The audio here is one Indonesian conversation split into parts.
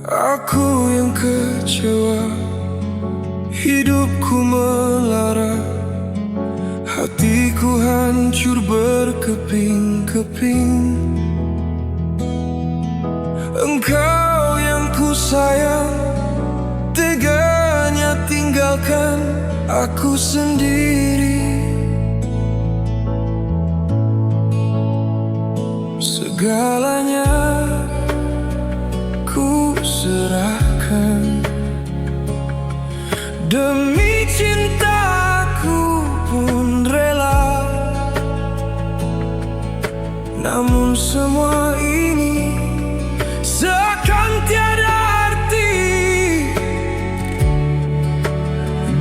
Aku yang kecewa, hidupku melara, hatiku hancur berkeping-keping. Engkau yang ku sayang, teganya tinggalkan aku sendiri. Segalanya ku serahkan demi cintaku pun rela. Namun semua ini seakan tiada arti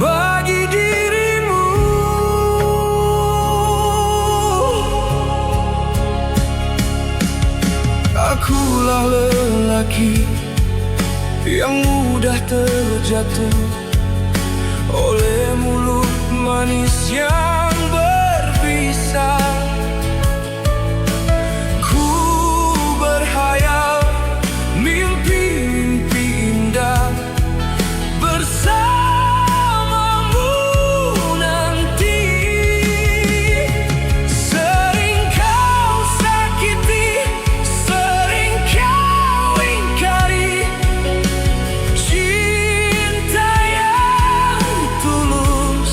bagi dirimu. Akulah lelaki yang mudah terjatuh oleh mulut manis yang berbisa. Ku berhayal mimpi-mimpi indah bersamamu nanti. Sering kau sakiti, sering kau ingkari cinta yang tulus.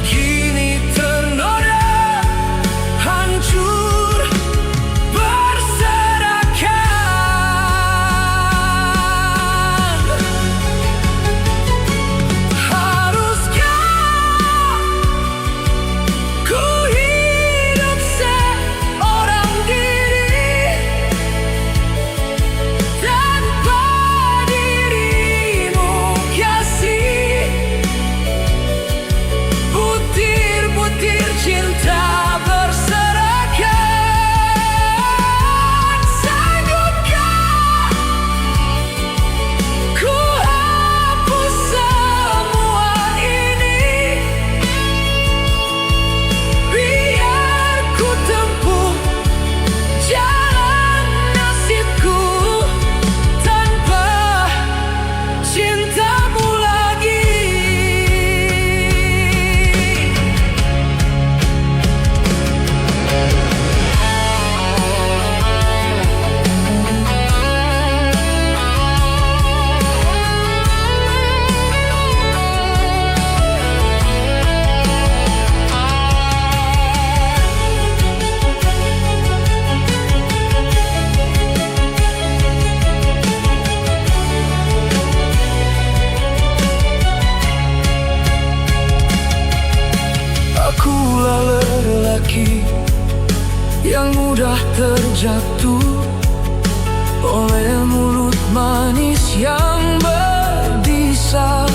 Kini ternoda, hancur, berserakan. Haruskah ku hidup seorang diri tanpa dirimu kasih? Butir-butir cinta berserakan. Sanggupkah ku hapus semua ini? Biar ku tempuh jalan nasibku tanpa cintamu lagi. Akulah lelaki yang mudah terjatuh oleh mulut manis yang berbisa.